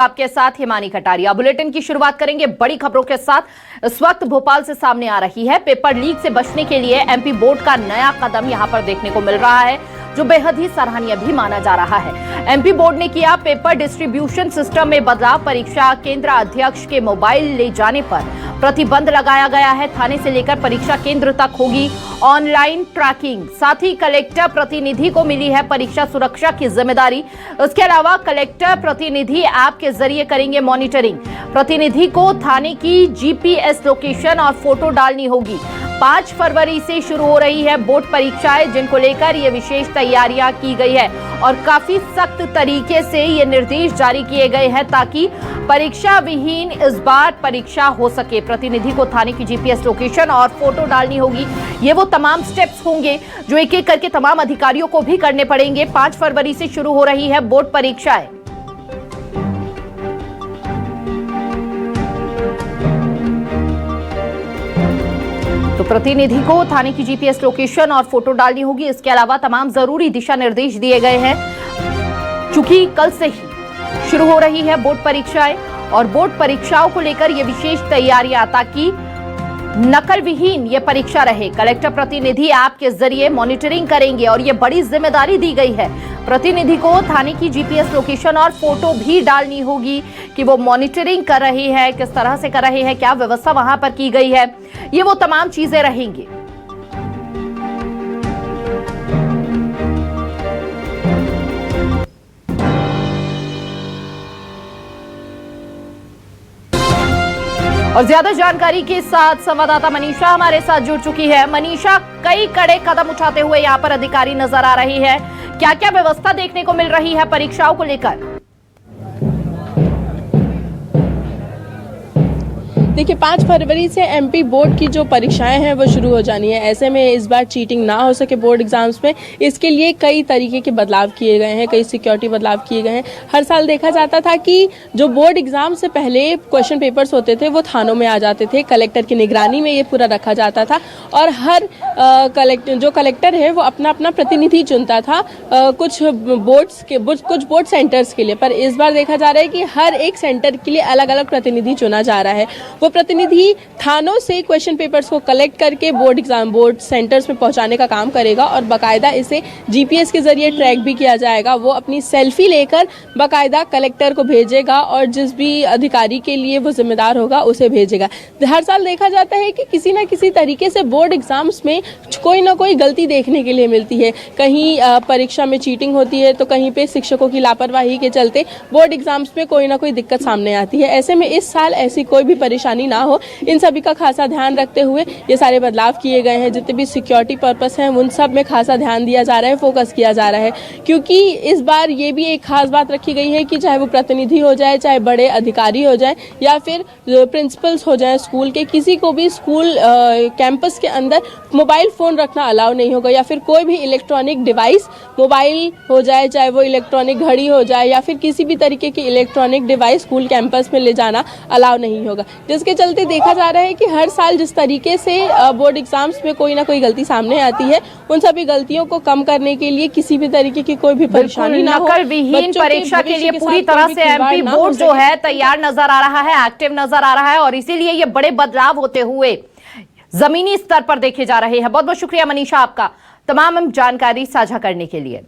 आपके साथ हिमानी कटारिया। बुलेटिन की शुरुआत करेंगे बड़ी खबरों के साथ। इस वक्त भोपाल से सामने आ रही है पेपर लीक से बचने के लिए एमपी बोर्ड का नया कदम यहां पर देखने को मिल रहा है, जो बेहद ही सराहनीय भी माना जा रहा है। एमपी बोर्ड ने किया पेपर डिस्ट्रीब्यूशन सिस्टम में बदलाव। परीक्षा केंद्र अध्यक्ष के मोबाइल ले जाने पर प्रतिबंध लगाया गया है। थाने से लेकर परीक्षा केंद्र तक होगी ऑनलाइन ट्रैकिंग। साथ ही कलेक्टर प्रतिनिधि को मिली है परीक्षा सुरक्षा की जिम्मेदारी। इसके अलावा कलेक्टर प्रतिनिधि ऐप के जरिए करेंगे मॉनिटरिंग। प्रतिनिधि को थाने की जीपीएस लोकेशन और फोटो डालनी होगी। 5 फरवरी से शुरू हो रही है बोर्ड परीक्षाएं, जिनको लेकर ये विशेष तैयारियां की गई है और काफी सख्त तरीके से ये निर्देश जारी किए गए हैं ताकि परीक्षा विहीन इस बार परीक्षा हो सके। प्रतिनिधि को थाने की जीपीएस लोकेशन और फोटो डालनी होगी। ये वो तमाम स्टेप्स होंगे जो एक एक करके तमाम अधिकारियों को भी करने पड़ेंगे। 5 फरवरी से शुरू हो रही है बोर्ड परीक्षाएं। तो प्रतिनिधि को थाने की जीपीएस लोकेशन और फोटो डालनी होगी। इसके अलावा तमाम जरूरी दिशा निर्देश दिए गए हैं। चूंकि कल से ही शुरू हो रही है बोर्ड परीक्षाएं और बोर्ड परीक्षाओं को लेकर ये विशेष तैयारियां ताकि नकल विहीन ये परीक्षा रहे। कलेक्टर प्रतिनिधि ऐप के जरिए मॉनिटरिंग करेंगे और ये बड़ी जिम्मेदारी दी गई है। प्रतिनिधि को थाने की जीपीएस लोकेशन और फोटो भी डालनी होगी कि वो मॉनिटरिंग कर रहे हैं, किस तरह से कर रहे हैं, क्या व्यवस्था वहां पर की गई है। ये वो तमाम चीजें रहेंगी। और ज्यादा जानकारी के साथ संवाददाता मनीषा हमारे साथ जुड़ चुकी है। मनीषा, कई कड़े कदम उठाते हुए यहाँ पर अधिकारी नजर आ रही है। क्या क्या व्यवस्था देखने को मिल रही है परीक्षाओं को लेकर? देखिए, 5 फरवरी से एमपी बोर्ड की जो परीक्षाएं हैं वो शुरू हो जानी है। ऐसे में इस बार चीटिंग ना हो सके बोर्ड एग्जाम्स में, इसके लिए कई तरीके के बदलाव किए गए हैं, कई सिक्योरिटी बदलाव किए गए हैं। हर साल देखा जाता था कि जो बोर्ड एग्जाम से पहले क्वेश्चन पेपर्स होते थे वो थानों में आ जाते थे, कलेक्टर की निगरानी में ये पूरा रखा जाता था और हर कलेक्टर है वो अपना अपना प्रतिनिधि चुनता था कुछ बोर्ड सेंटर्स के लिए। पर इस बार देखा जा रहा है कि हर एक सेंटर के लिए अलग अलग प्रतिनिधि चुना जा रहा है। वो प्रतिनिधि थानों से क्वेश्चन पेपर्स को कलेक्ट करके बोर्ड सेंटर्स में पहुंचाने का काम करेगा और बाकायदा इसे जीपीएस के जरिए ट्रैक भी किया जाएगा। वो अपनी सेल्फी लेकर बाकायदा कलेक्टर को भेजेगा और जिस भी अधिकारी के लिए वो जिम्मेदार होगा उसे भेजेगा। हर साल देखा जाता है कि किसी न किसी तरीके से बोर्ड एग्जाम्स में कोई ना कोई गलती देखने के लिए मिलती है। कहीं परीक्षा में चीटिंग होती है तो कहीं पे शिक्षकों की लापरवाही के चलते बोर्ड एग्जाम्स में कोई ना कोई दिक्कत सामने आती है। ऐसे में इस साल ऐसी कोई भी परेशानी ना हो, इन सभी का खासा ध्यान रखते हुए ये सारे बदलाव किए गए हैं। जितने भी सिक्योरिटी पर्पस हैं उन सब में खासा ध्यान दिया जा रहा है, फोकस किया जा रहा है। क्योंकि इस बार ये भी एक खास बात रखी गई है कि चाहे वो प्रतिनिधि हो जाए, चाहे बड़े अधिकारी हो जाए या फिर प्रिंसिपल्स हो जाए स्कूल के, किसी को भी स्कूल कैंपस के अंदर मोबाइल फोन रखना अलाउ नहीं होगा या फिर कोई भी इलेक्ट्रॉनिक डिवाइस, मोबाइल हो जाए चाहे वो इलेक्ट्रॉनिक घड़ी हो जाए या फिर किसी भी तरीके की इलेक्ट्रॉनिक डिवाइस स्कूल कैंपस में ले जाना अलाउ नहीं होगा। जिसके चलते देखा जा रहा है कि हर साल जिस तरीके से बोर्ड एग्जाम्स में कोई ना कोई गलती सामने आती है, उन सभी गलतियों को कम करने के लिए किसी भी तरीके की कोई भी परेशानी ना हो, नकल विहीन परीक्षा के लिए पूरी तरह से एमपी बोर्ड जो है तैयार नजर आ रहा है, एक्टिव नजर आ रहा है और इसीलिए ये बड़े बदलाव होते हुए जमीनी स्तर पर देखे जा रहे हैं। बहुत बहुत शुक्रिया मनीषा आपका तमाम जानकारी साझा करने के लिए।